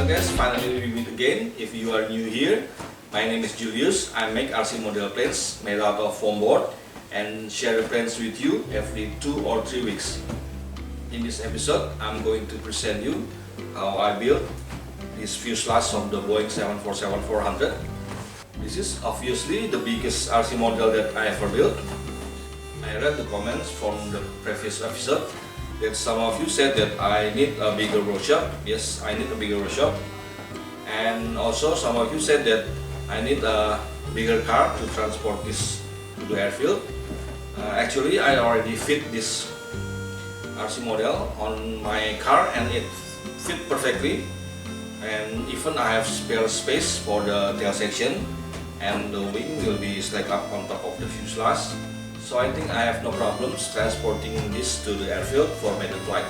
Hello guys, finally we meet again. If you are new here, my name is Julius. I make RC model planes made out of foam board and share the planes with you every 2 or 3 weeks. In this episode, I'm going to present you how I built this fuselage of the Boeing 747-400. This is obviously the biggest RC model that I ever built. I read the comments from the previous episode that some of you said that I need a bigger workshop. Yes, I need a bigger workshop. And also some of you said that I need a bigger car to transport this to the airfield. Actually, I already fit this RC model on my car and it fit perfectly. And even I have spare space for the tail section, and the wing will be stacked up on top of the fuselage. So I think I have no problems transporting this to the airfield for maiden flight.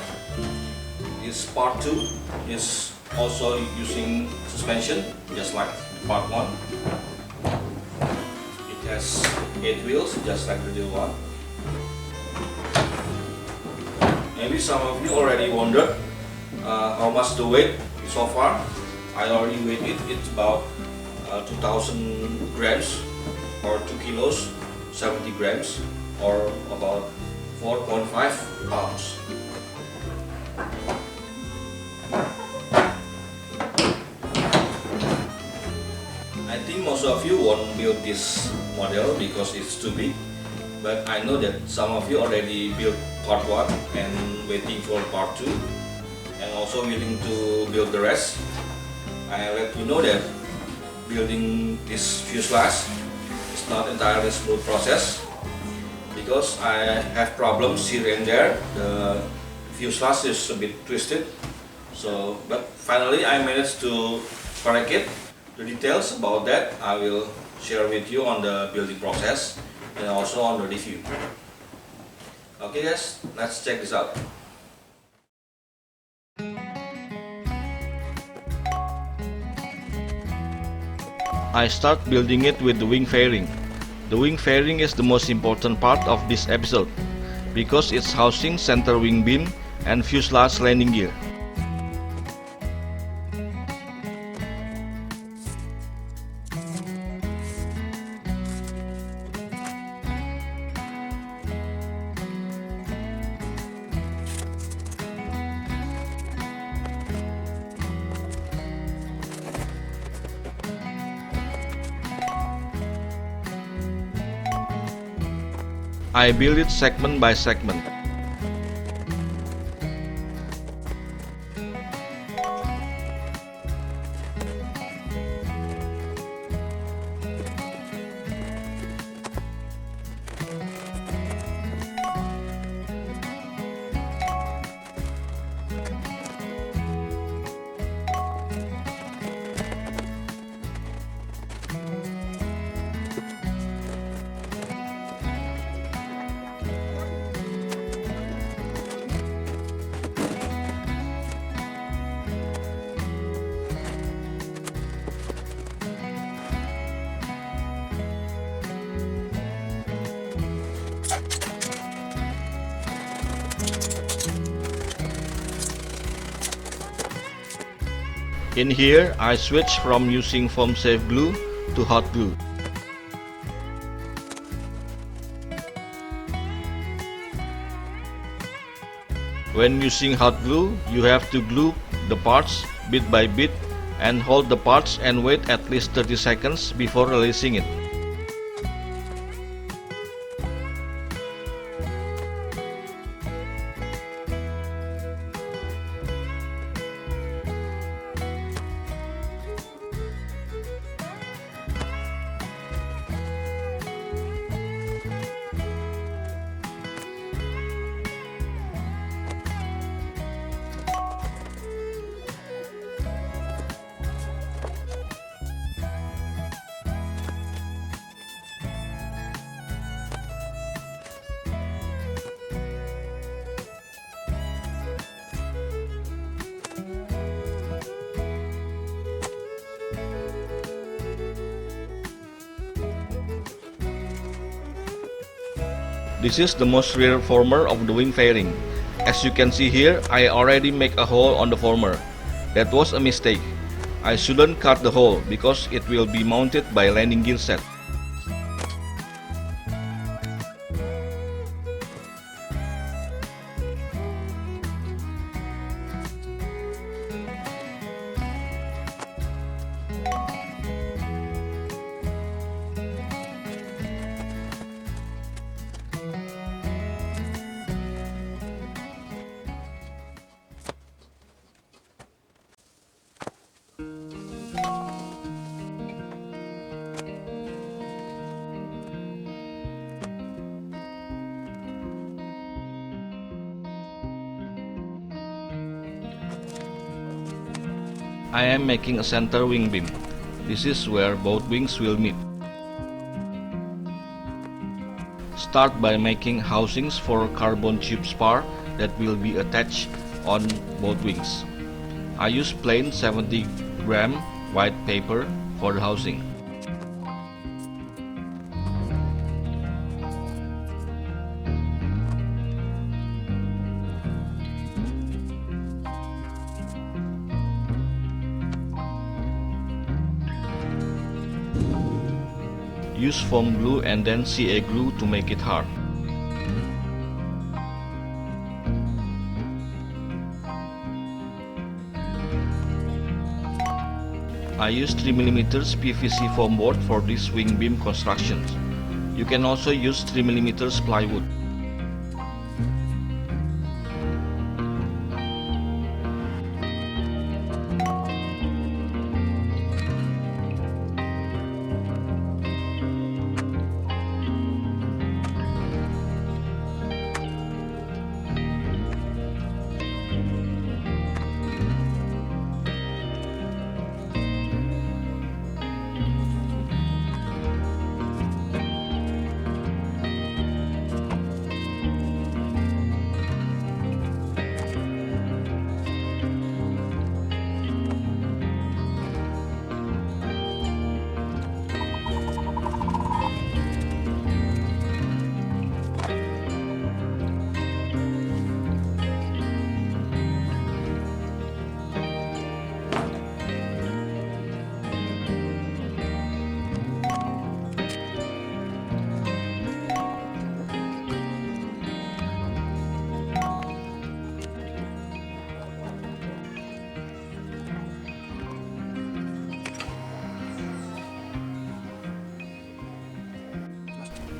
This part 2 is also using suspension, just like part 1. It has 8 wheels, just like the real one. Maybe some of you already wondered how much the weight so far. I already weighed it. It's about 2000 grams or 2 kilos, 70 grams, or about 4.5 pounds. I think most of you won't build this model because it's too big, but I know that some of you already built part 1 and waiting for part 2 and also willing to build the rest. I let you know that building this fuselage is not entirely smooth process because I have problems here and there. The fuselage is a bit twisted, but finally I managed to correct it. The details about that I will share with you on the building process and also on the review. Okay guys, let's check this out. I start building it with the wing fairing. The wing fairing is the most important part of this episode because it's housing center wing beam and fuselage landing gear. I build it segment by segment. In here, I switch from using foam safe glue to hot glue. When using hot glue, you have to glue the parts bit by bit and hold the parts and wait at least 30 seconds before releasing it. This is the most rear former of the wing fairing. As you can see here, I already make a hole on the former. That was a mistake. I shouldn't cut the hole because it will be mounted by landing gear set. I am making a center wing beam. This is where both wings will meet. Start by making housings for carbon tube spar that will be attached on both wings. I use plain 70-gram white paper for the housing. Use foam glue and then CA glue to make it hard. I use 3mm PVC foam board for this wing beam construction. You can also use 3mm plywood.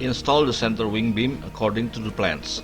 Install the center wing beam according to the plans.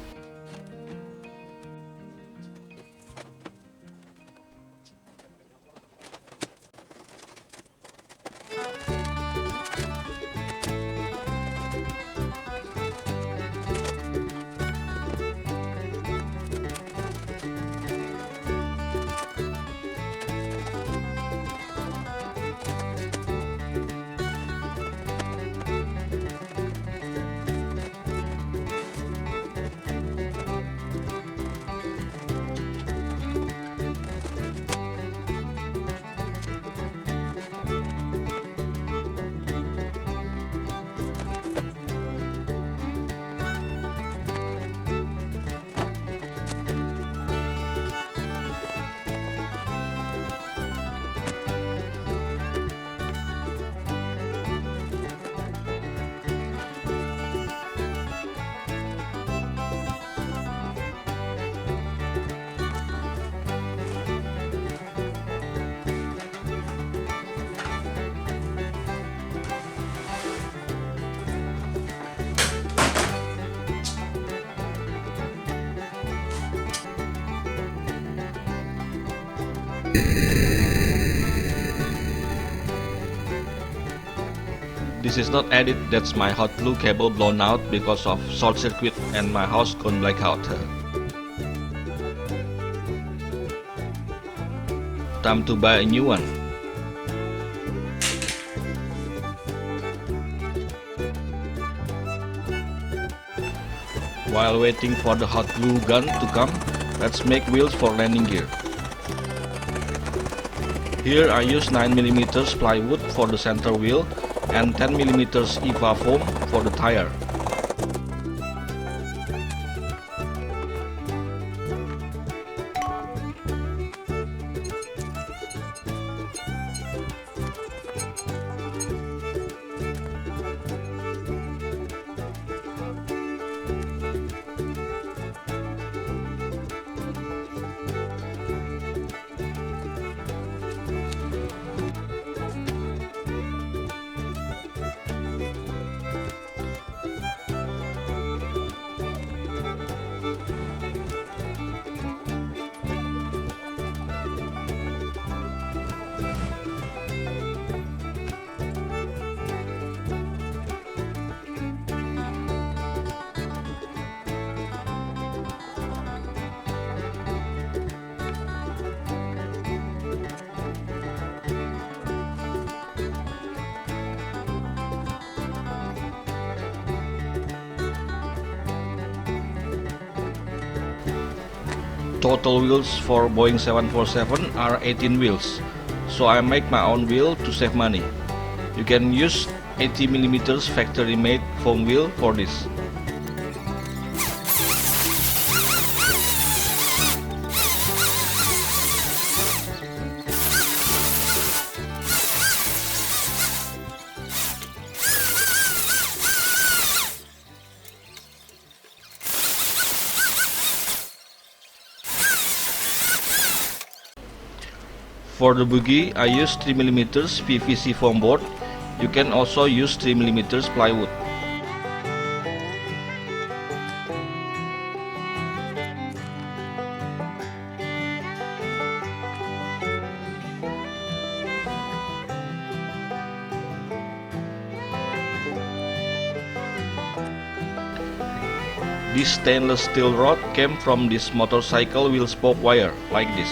This is not edit, that's my hot glue cable blown out because of short circuit and my house gone blackout. Time to buy a new one. While waiting for the hot glue gun to come, let's make wheels for landing gear. Here I use 9mm plywood for the center wheel and 10mm EVA foam for the tire. total wheels for Boeing 747 are 18 wheels, so I make my own wheel to save money. You can use 80mm factory made foam wheel for this. For the bogie, I use 3mm PVC foam board. You can also use 3mm plywood. This stainless steel rod came from this motorcycle wheel spoke wire, like this.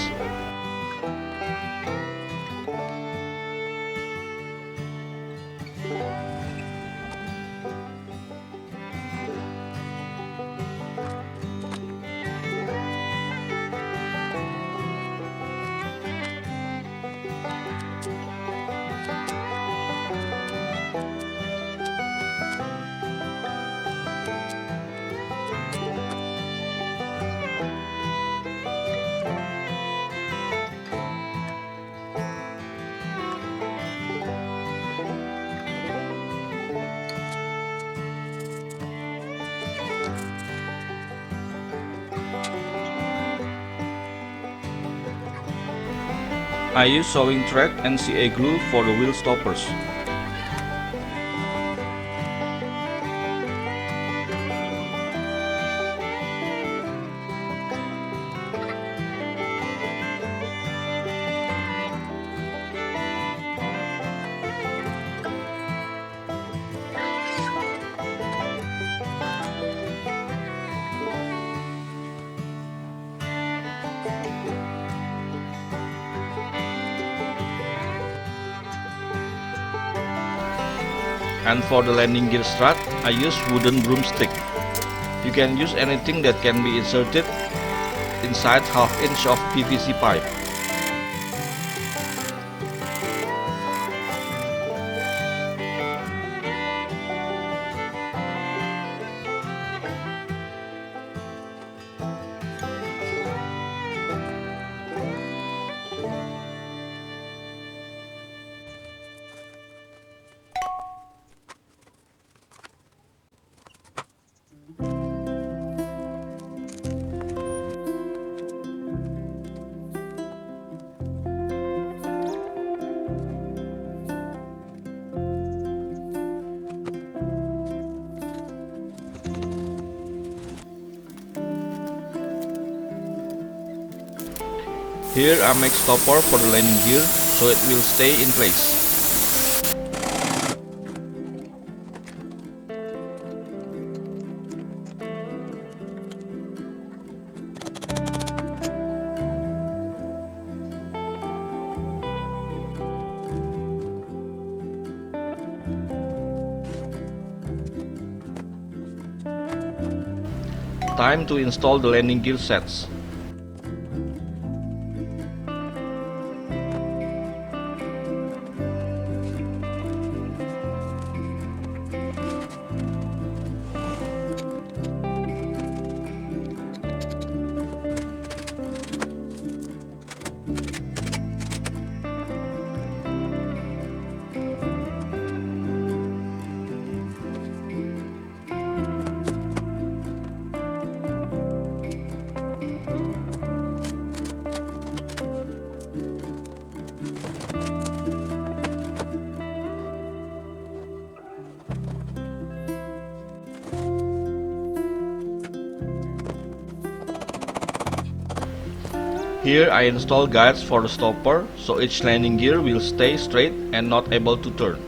I use sewing thread and CA glue for the wheel stoppers. And for the landing gear strut, I use wooden broomstick. You can use anything that can be inserted inside ½ inch of PVC pipe. Here I make stopper for the landing gear so it will stay in place. Time to install the landing gear sets. Here I install guides for the stopper so each landing gear will stay straight and not able to turn.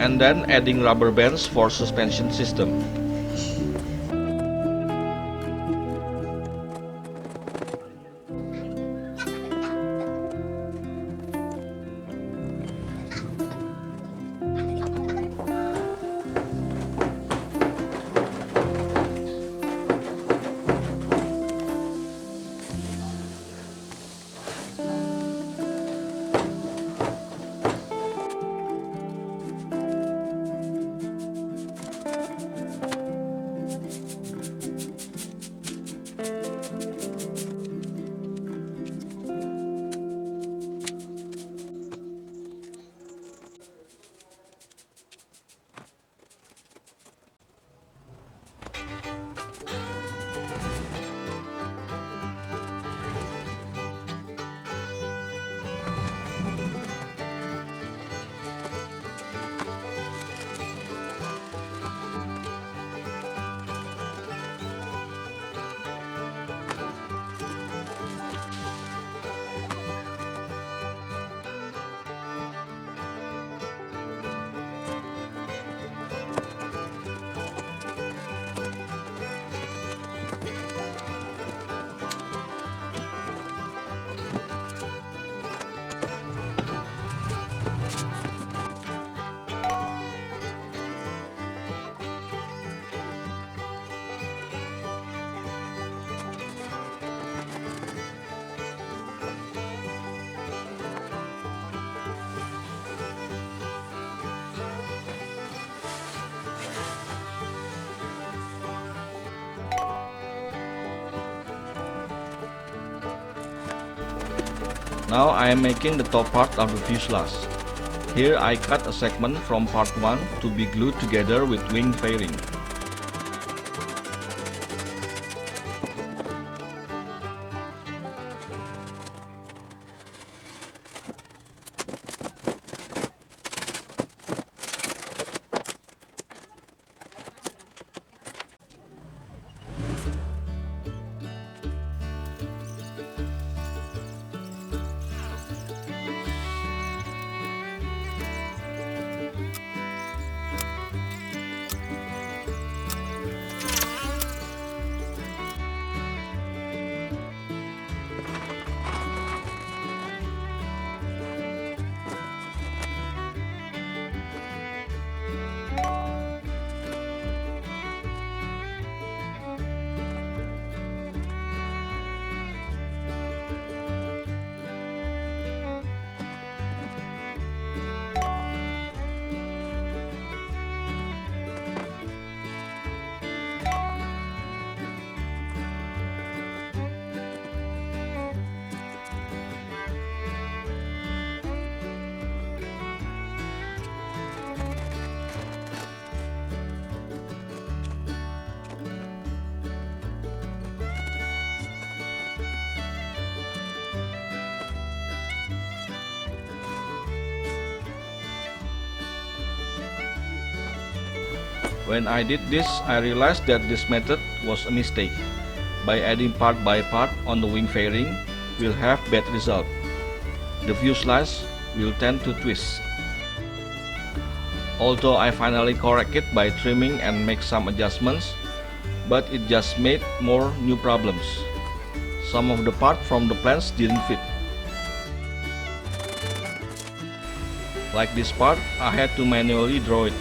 and then adding rubber bands for suspension system. Now I am making the top part of the fuselage. Here I cut a segment from part 1 to be glued together with wing fairing. When I did this, I realized that this method was a mistake. By adding part by part on the wing fairing, we'll have bad result. The fuselage will tend to twist. Although I finally correct it by trimming and make some adjustments, but it just made more new problems. Some of the parts from the plans didn't fit. Like this part, I had to manually draw it.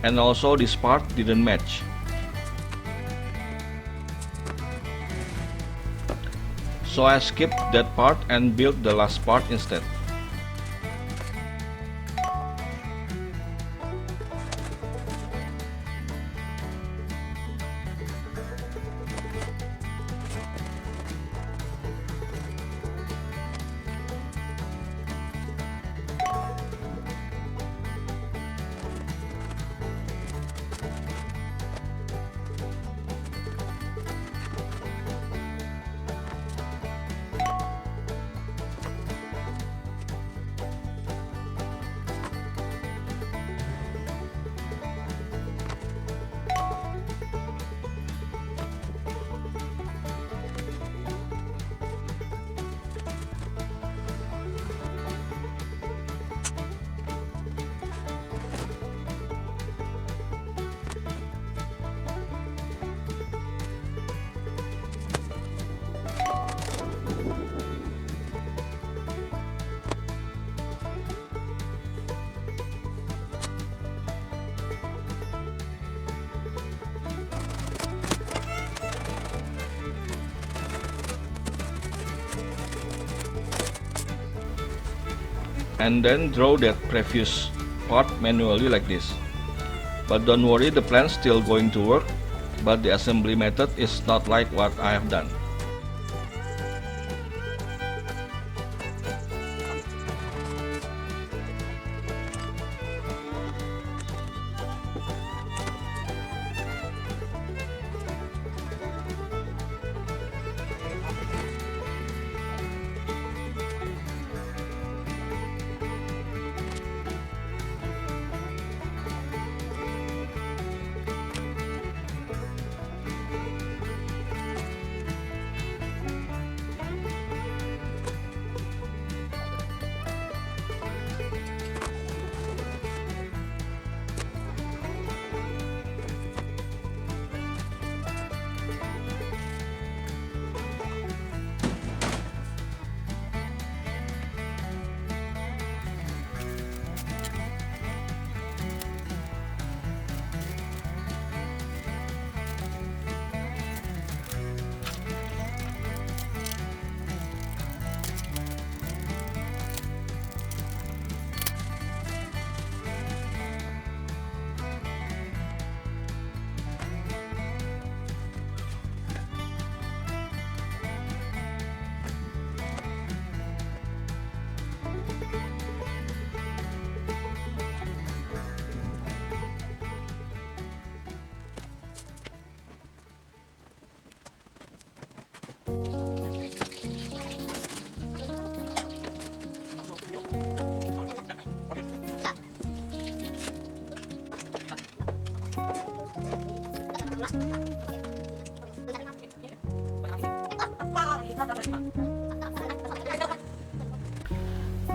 And also this part didn't match. So I skipped that part and built the last part instead. And then draw that previous part manually like this. But don't worry, the plan's still going to work, but the assembly method is not like what I have done.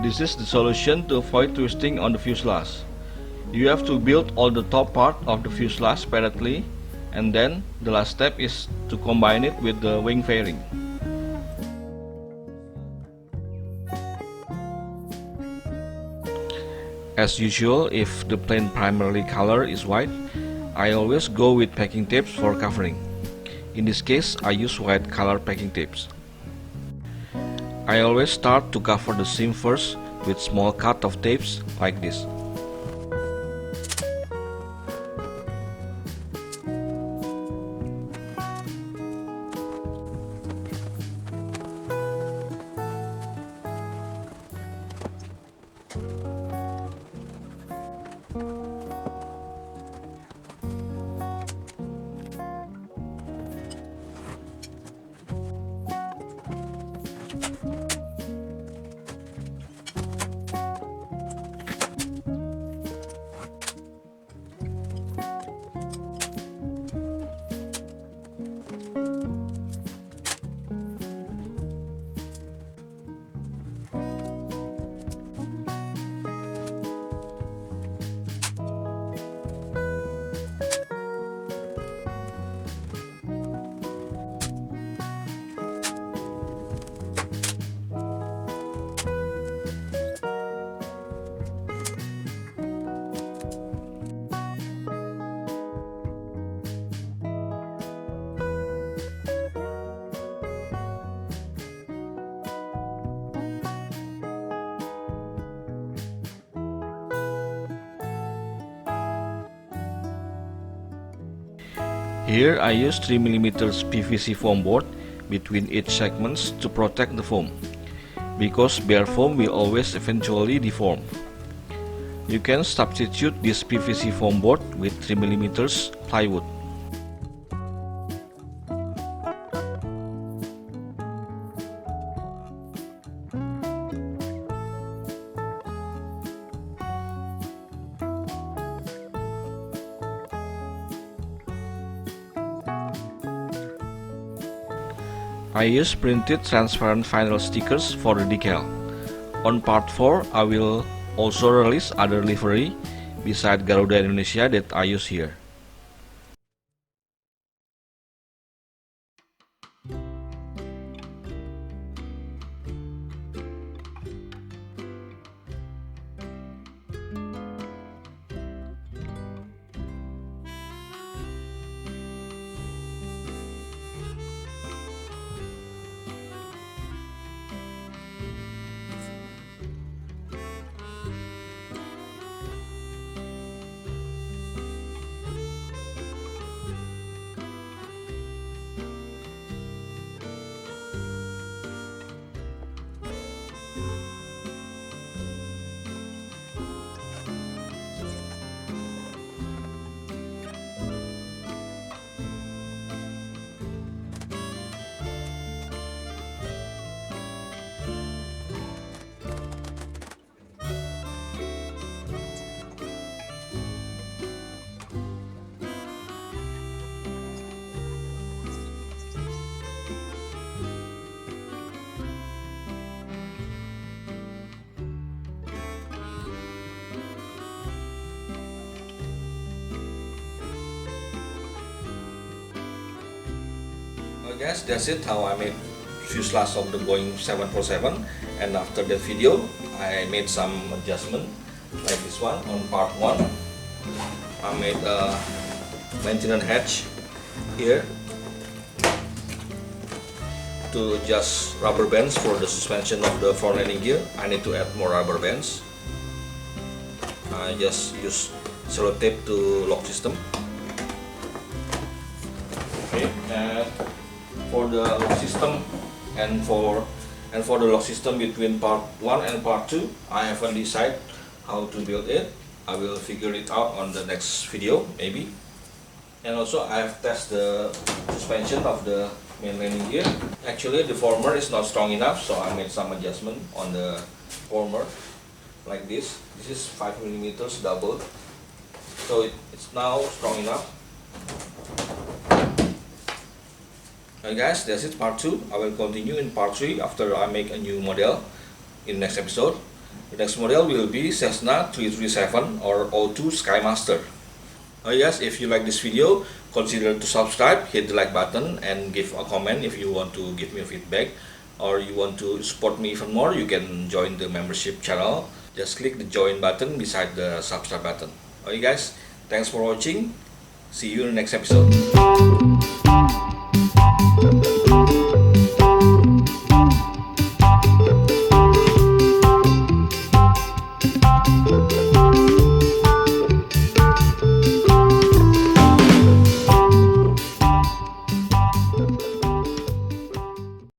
This is the solution to avoid twisting on the fuselage. You have to build all the top part of the fuselage separately, and then the last step is to combine it with the wing fairing. As usual, if the plane primarily color is white, I always go with packing tapes for covering. In this case, I use white color packing tapes. I always start to cover the seam first with small cut of tapes like this. Here I use 3mm PVC foam board between each segments to protect the foam, because bare foam will always eventually deform. You can substitute this PVC foam board with 3mm plywood. I use printed transparent vinyl stickers for the decal. On part 4, I will also release other livery beside Garuda Indonesia that I use here. Well guys, that's it how I made fuselage of the Boeing 747, and after that video I made some adjustment like this one. On part 1 I made a maintenance hatch here to adjust rubber bands for the suspension of the front landing gear. I need to add more rubber bands. I just use sellotape to lock system. Okay, and for the lock system and for the lock system between part 1 and part 2, I haven't decided how to build it. I will figure it out on the next video maybe. And also I have tested the suspension of the main landing gear. Actually the former is not strong enough, so I made some adjustment on the former like this. This is 5mm double, so it's now strong enough. Alright guys, that's it part 2. I will continue in part 3 after I make a new model in next episode. The next model will be Cessna 337 or O2 Skymaster. Alright guys, if you like this video, consider to subscribe, hit the like button and give a comment if you want to give me a feedback, or you want to support me even more. You can join the membership channel. Just click the join button beside the subscribe button. Alright guys, thanks for watching. See you in the next episode.